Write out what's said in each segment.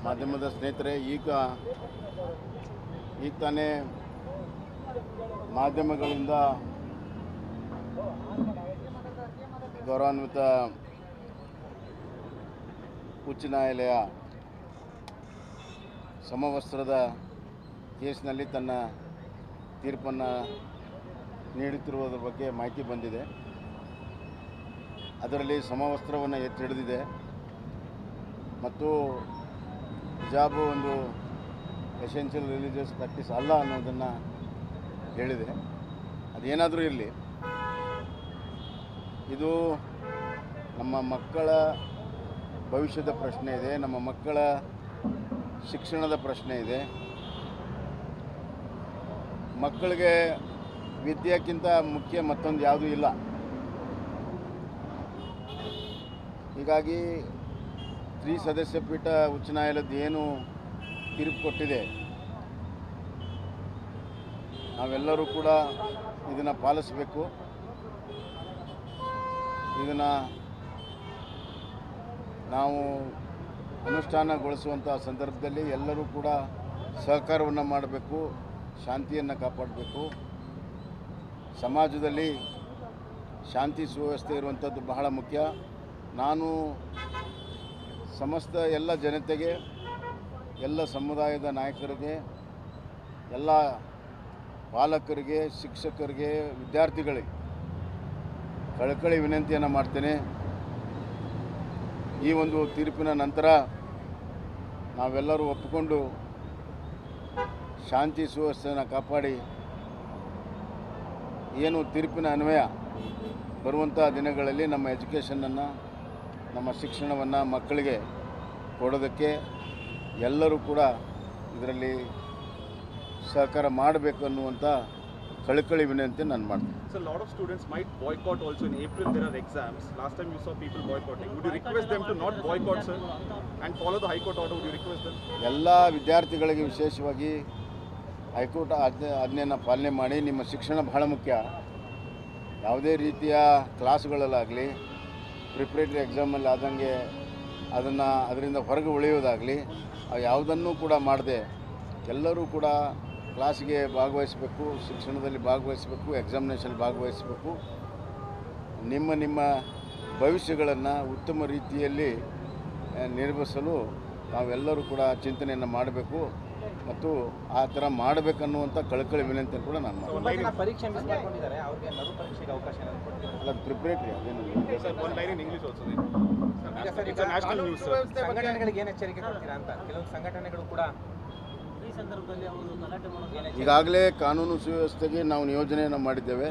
ಮಾಧ್ಯಮದ ಸ್ನೇಹಿತರೆ, ಈಗ ತಾನೇ ಮಾಧ್ಯಮಗಳಿಂದ ಗೌರವಾನ್ವಿತ ಉಚ್ಚ ನ್ಯಾಯಾಲಯ ಸಮವಸ್ತ್ರದ ಕೇಸ್ನಲ್ಲಿ ತನ್ನ ತೀರ್ಪನ್ನು ನೀಡುತ್ತಿರುವುದರ ಬಗ್ಗೆ ಮಾಹಿತಿ ಬಂದಿದೆ. ಅದರಲ್ಲಿ ಸಮವಸ್ತ್ರವನ್ನು ಎತ್ತಿ ಹಿಡಿದಿದೆ ಮತ್ತು ಹಿಜಾಬು ಒಂದು ಎಸೆನ್ಷಿಯಲ್ ರಿಲಿಜಿಯಸ್ ಪ್ರಾಕ್ಟೀಸ್ ಅಲ್ಲ ಅನ್ನೋದನ್ನು ಹೇಳಿದೆ. ಅದೇನಾದರೂ ಇರಲಿ, ಇದು ನಮ್ಮ ಮಕ್ಕಳ ಭವಿಷ್ಯದ ಪ್ರಶ್ನೆ ಇದೆ, ನಮ್ಮ ಮಕ್ಕಳ ಶಿಕ್ಷಣದ ಪ್ರಶ್ನೆ ಇದೆ. ಮಕ್ಕಳಿಗೆ ವಿದ್ಯೆಕ್ಕಿಂತ ಮುಖ್ಯ ಮತ್ತೊಂದು ಯಾವುದೂ ಇಲ್ಲ. ಹೀಗಾಗಿ ತ್ರಿಸದಸ್ಯ ಪೀಠ ಉಚ್ಚ ನ್ಯಾಯಾಲಯದ ಏನು ತೀರ್ಪು ಕೊಟ್ಟಿದೆ, ನಾವೆಲ್ಲರೂ ಕೂಡ ಇದನ್ನು ಪಾಲಿಸಬೇಕು. ಇದನ್ನು ನಾವು ಅನುಷ್ಠಾನಗೊಳಿಸುವಂಥ ಸಂದರ್ಭದಲ್ಲಿ ಎಲ್ಲರೂ ಕೂಡ ಸಹಕಾರವನ್ನು ಮಾಡಬೇಕು, ಶಾಂತಿಯನ್ನು ಕಾಪಾಡಬೇಕು. ಸಮಾಜದಲ್ಲಿ ಶಾಂತಿ ಸುವ್ಯವಸ್ಥೆ ಇರುವಂಥದ್ದು ಬಹಳ ಮುಖ್ಯ. ನಾನು ಸಮಸ್ತ ಎಲ್ಲ ಜನತೆಗೆ, ಎಲ್ಲ ಸಮುದಾಯದ ನಾಯಕರಿಗೆ, ಎಲ್ಲ ಪಾಲಕರಿಗೆ, ಶಿಕ್ಷಕರಿಗೆ, ವಿದ್ಯಾರ್ಥಿಗಳಿಗೆ ಕಳಕಳಿ ವಿನಂತಿಯನ್ನು ಮಾಡ್ತೇನೆ. ಈ ಒಂದು ತೀರ್ಪಿನ ನಂತರ ನಾವೆಲ್ಲರೂ ಒಪ್ಪಿಕೊಂಡು ಶಾಂತಿ ಸುವ್ಯವಸ್ಥೆಯನ್ನು ಕಾಪಾಡಿ ಏನು ತೀರ್ಪಿನ ಅನ್ವಯ ಬರುವಂಥ ದಿನಗಳಲ್ಲಿ ನಮ್ಮ ಎಜುಕೇಷನನ್ನು, ನಮ್ಮ ಶಿಕ್ಷಣವನ್ನು ಮಕ್ಕಳಿಗೆ ಕೊಡೋದಕ್ಕೆ ಎಲ್ಲರೂ ಕೂಡ ಇದರಲ್ಲಿ ಸಹಕಾರ ಮಾಡಬೇಕು ಅನ್ನುವಂಥ ಕಳಕಳಿ ವಿನಂತಿ ನಾನು ಮಾಡ್ತೀನಿ. So a lot of students might boycott also. In April there are exams. Last time you saw people boycotting. Would you request them to not boycott, sir, and follow the High Court order? Would you request them? ಎಲ್ಲ ವಿದ್ಯಾರ್ಥಿಗಳಿಗೆ ವಿಶೇಷವಾಗಿ high court ಆಜ್ಞೆಯನ್ನು ಪಾಲನೆ ಮಾಡಿ. ನಿಮ್ಮ ಶಿಕ್ಷಣ ಬಹಳ ಮುಖ್ಯ. ಯಾವುದೇ ರೀತಿಯ ಕ್ಲಾಸ್ಗಳಲ್ಲಾಗಲಿ, ಪ್ರಿಪ್ರೇಟರಿ ಎಕ್ಸಾಮಲ್ಲಿ ಆದಂಗೆ ಅದರಿಂದ ಹೊರಗೆ ಉಳಿಯೋದಾಗಲಿ, ಯಾವುದನ್ನೂ ಕೂಡ ಮಾಡದೆ ಎಲ್ಲರೂ ಕೂಡ ಕ್ಲಾಸಿಗೆ ಭಾಗವಹಿಸಬೇಕು, ಶಿಕ್ಷಣದಲ್ಲಿ ಭಾಗವಹಿಸಬೇಕು, ಎಕ್ಸಾಮಿನೇಷನ್ ಭಾಗವಹಿಸಬೇಕು. ನಿಮ್ಮ ಭವಿಷ್ಯಗಳನ್ನು ಉತ್ತಮ ರೀತಿಯಲ್ಲಿ ನಿರ್ವಹಿಸಲು ನಾವೆಲ್ಲರೂ ಕೂಡ ಚಿಂತನೆಯನ್ನು ಮಾಡಬೇಕು ಮತ್ತು ಆ ಥರ ಮಾಡಬೇಕನ್ನುವಂಥ ಕಳಕಳಿ ವಿನಂತಿಯನ್ನು ಕೂಡ ನಾನು ಮಾಡ್ತೀನಿ. ಪರೀಕ್ಷೆ ಮಿಸ್ ಮಾಡ್ಕೊಂಡಿದ್ದಾರೆ, ಅವ್ರಿಗೆ ಮರು ಪರೀಕ್ಷೆಗೆ ಅವಕಾಶ ಅಲ್ಲ, ಪ್ರಿಪ್ರೇಟರಿ ಅದೇನು ಸಂಘಟನೆಗಳಿಗೆ ಏನು ಎಚ್ಚರಿಕೆ ಕೊಡ್ತೀರಾ ಅಂತ? ಕೆಲವು ಸಂಘಟನೆಗಳು ಕೂಡ ಈ ಸಂದರ್ಭದಲ್ಲಿ ಅವರು ಗಲಾಟೆ ಮಾಡೋದು. ಈಗಾಗಲೇ ಕಾನೂನು ಸುವ್ಯವಸ್ಥೆಗೆ ನಾವು ನಿಯೋಜನೆಯನ್ನು ಮಾಡಿದ್ದೇವೆ.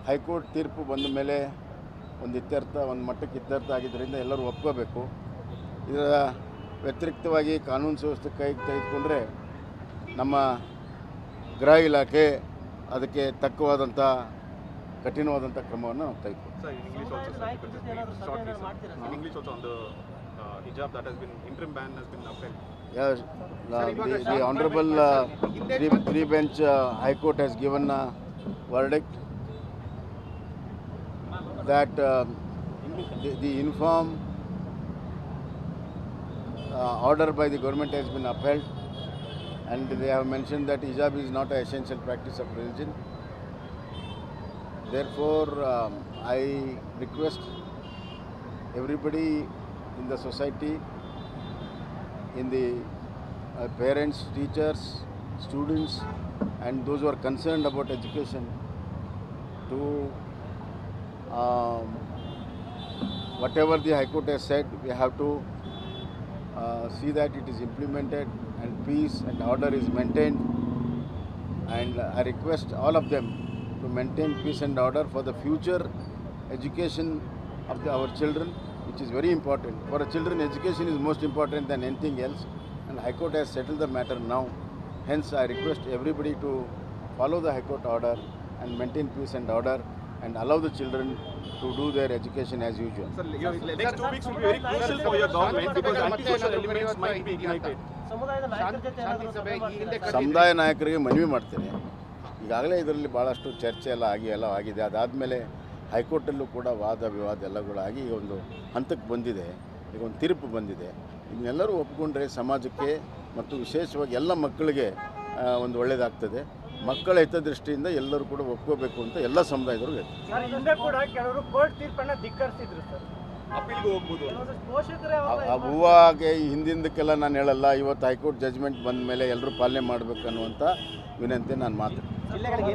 ಹೈಕೋರ್ಟ್ ತೀರ್ಪು ಬಂದ ಮೇಲೆ ಒಂದು ಮಟ್ಟಕ್ಕೆ ಇತ್ಯರ್ಥ ಆಗಿದ್ದರಿಂದ ಎಲ್ಲರೂ ಒಪ್ಕೋಬೇಕು. ಇದರ ವ್ಯತಿರಿಕ್ತವಾಗಿ ಕಾನೂನು ಸುವ್ಯವಸ್ಥೆ ಕೈಗೆ ತೆಗೆದುಕೊಂಡ್ರೆ ನಮ್ಮ ಗೃಹ ಇಲಾಖೆ ಅದಕ್ಕೆ ತಕ್ಕವಾದಂಥ ಕಠಿಣವಾದಂಥ ಕ್ರಮವನ್ನು ನಾವು ತೆಗೆದುಕೊಂಡು. In English also on the hijab that has been, interim ban has been upheld. Yes, the Honorable three-bench High Court has given a verdict that the uniform order by the government has been upheld, and they have mentioned that hijab is not an essential practice of religion. Therefore, I request everybody in the society, in the parents, teachers, students, and those who are concerned about education to whatever the High Court has said, we have to see that it is implemented and peace and order is maintained. And I request all of them to maintain peace and order for the future education of our children, which is very important. For a children, education is most important than anything else, and High Court has settled the matter now. Hence, I request everybody to follow the High Court order and maintain peace and order and allow the children to do their education as usual. Sir, the next 2 weeks will be very crucial for your government because anti-social elements might be ignited. ಸಮುದಾಯ ನಾಯಕರಿಗೆ ಮನವಿ ಮಾಡ್ತೇನೆ. ಈಗಾಗಲೇ ಇದರಲ್ಲಿ ಭಾಳಷ್ಟು ಚರ್ಚೆ ಎಲ್ಲ ಆಗಿದೆ. ಅದಾದಮೇಲೆ ಹೈಕೋರ್ಟಲ್ಲೂ ಕೂಡ ವಾದ ವಿವಾದ ಎಲ್ಲಗಳಾಗಿ ಒಂದು ಹಂತಕ್ಕೆ ಬಂದಿದೆ. ಈಗ ಒಂದು ತೀರ್ಪು ಬಂದಿದೆ. ಇದನ್ನೆಲ್ಲರೂ ಒಪ್ಪಿಕೊಂಡ್ರೆ ಸಮಾಜಕ್ಕೆ ಮತ್ತು ವಿಶೇಷವಾಗಿ ಎಲ್ಲ ಮಕ್ಕಳಿಗೆ ಒಂದು ಒಳ್ಳೆಯದಾಗ್ತದೆ. ಮಕ್ಕಳ ಹಿತದೃಷ್ಟಿಯಿಂದ ಎಲ್ಲರೂ ಕೂಡ ಒಪ್ಕೋಬೇಕು ಅಂತ ಎಲ್ಲ ಸಮುದಾಯದವರು ಹೇಳ್ತಾರೆ. ಸರ್, ಹಿಂದೆ ಕೂಡ ಕೆಲವರು ಕೋರ್ಟ್ ತೀರ್ಪನ್ನು ಧಿಕ್ಕರಿಸಿದ್ರು ಸರ್. ಅಪೀಲ್ಗೆ ಹೋಗ್ಬೋದು. ಹೂವಾಗೆ ಹಿಂದಿಂದಕ್ಕೆಲ್ಲ ನಾನು ಹೇಳಲ್ಲ. ಇವತ್ತು ಹೈಕೋರ್ಟ್ ಜಜ್ಮೆಂಟ್ ಬಂದ ಮೇಲೆ ಎಲ್ಲರೂ ಪಾಲನೆ ಮಾಡಬೇಕು ಅನ್ನುವಂಥ ವಿನಂತಿ ನಾನು ಮಾತು. ಜಿಲ್ಲೆಗಳಿಗೆ